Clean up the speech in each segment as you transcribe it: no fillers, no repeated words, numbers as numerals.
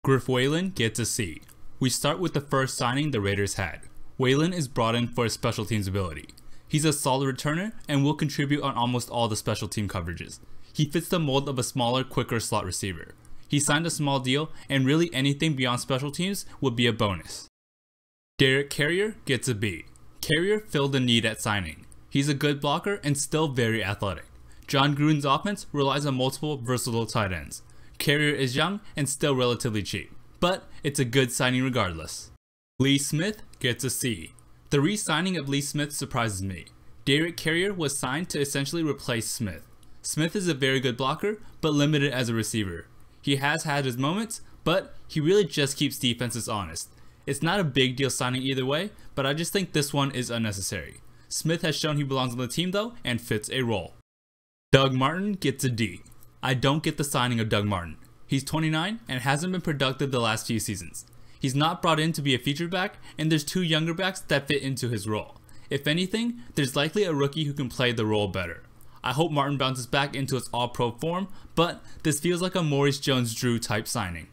Griff Whalen gets a C. We start with the first signing the Raiders had. Whalen is brought in for his special teams ability. He's a solid returner and will contribute on almost all the special team coverages. He fits the mold of a smaller, quicker slot receiver. He signed a small deal, and really anything beyond special teams would be a bonus. Derek Carrier gets a B. Carrier filled a need at signing. He's a good blocker and still very athletic. John Gruden's offense relies on multiple versatile tight ends. Carrier is young and still relatively cheap, but it's a good signing regardless. Lee Smith gets a C. The re-signing of Lee Smith surprises me. Derek Carrier was signed to essentially replace Smith. Smith is a very good blocker, but limited as a receiver. He has had his moments, but he really just keeps defenses honest. It's not a big deal signing either way, but I just think this one is unnecessary. Smith has shown he belongs on the team though, and fits a role. Doug Martin gets a D. I don't get the signing of Doug Martin. He's 29 and hasn't been productive the last few seasons. He's not brought in to be a feature back, and there's two younger backs that fit into his role. If anything, there's likely a rookie who can play the role better. I hope Martin bounces back into his all-pro form, but this feels like a Maurice Jones-Drew type signing.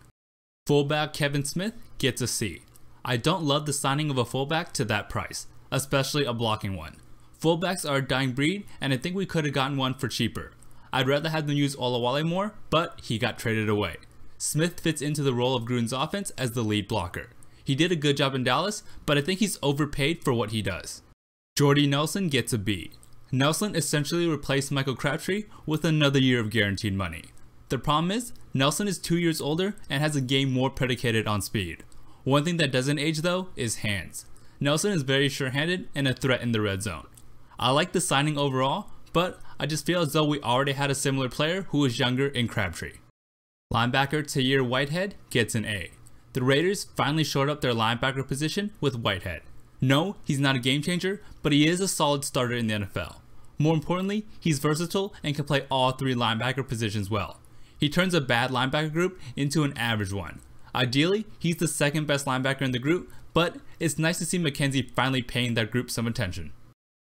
Fullback Kevin Smith gets a C. I don't love the signing of a fullback to that price, especially a blocking one. Fullbacks are a dying breed, and I think we could have gotten one for cheaper. I'd rather have them use Olawale more, but he got traded away. Smith fits into the role of Gruden's offense as the lead blocker. He did a good job in Dallas, but I think he's overpaid for what he does. Jordy Nelson gets a B. Nelson essentially replaced Michael Crabtree with another year of guaranteed money. The problem is, Nelson is 2 years older and has a game more predicated on speed. One thing that doesn't age though is hands. Nelson is very sure-handed and a threat in the red zone. I like the signing overall, but I just feel as though we already had a similar player who was younger in Crabtree. Linebacker Tahir Whitehead gets an A. The Raiders finally shored up their linebacker position with Whitehead. No, he's not a game changer, but he is a solid starter in the NFL. More importantly, he's versatile and can play all three linebacker positions well. He turns a bad linebacker group into an average one. Ideally, he's the second best linebacker in the group, but it's nice to see McKenzie finally paying that group some attention.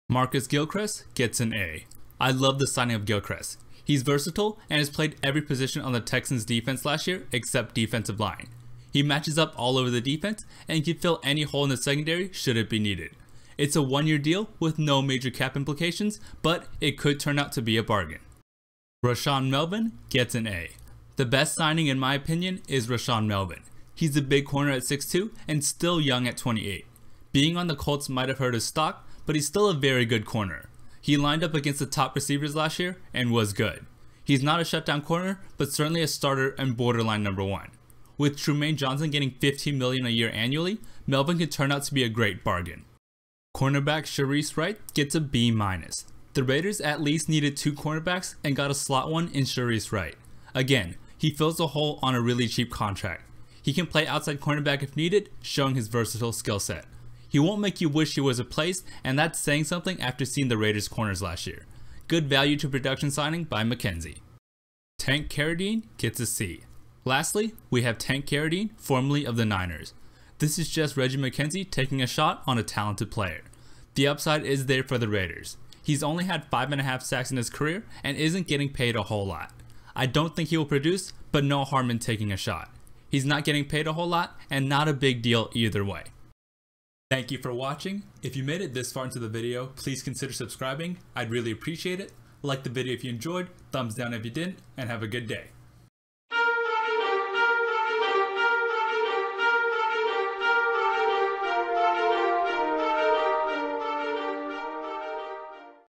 Marcus Gilchrist gets an A. I love the signing of Gilchrist. He's versatile and has played every position on the Texans defense last year except defensive line. He matches up all over the defense and can fill any hole in the secondary should it be needed. It's a one-year deal with no major cap implications, but it could turn out to be a bargain. Rashaan Melvin gets an A. The best signing in my opinion is Rashaan Melvin. He's a big corner at 6'2 and still young at 28. Being on the Colts might have hurt his stock, but he's still a very good corner. He lined up against the top receivers last year and was good. He's not a shutdown corner, but certainly a starter and borderline number one. With Trumaine Johnson getting $15 million a year annually, Melvin can turn out to be a great bargain. Cornerback Shareece Wright gets a B-. The Raiders at least needed two cornerbacks and got a slot one in Shareece Wright. Again, he fills a hole on a really cheap contract. He can play outside cornerback if needed, showing his versatile skill set. He won't make you wish he was replaced, and that's saying something after seeing the Raiders corners last year. Good value to production signing by McKenzie. Tank Carradine gets a C. Lastly, we have Tank Carradine, formerly of the Niners. This is just Reggie McKenzie taking a shot on a talented player. The upside is there for the Raiders. He's only had 5.5 sacks in his career and isn't getting paid a whole lot. I don't think he will produce, but no harm in taking a shot. He's not getting paid a whole lot and not a big deal either way. Thank you for watching. If you made it this far into the video, please consider subscribing. I'd really appreciate it. Like the video if you enjoyed, thumbs down if you didn't, and have a good day.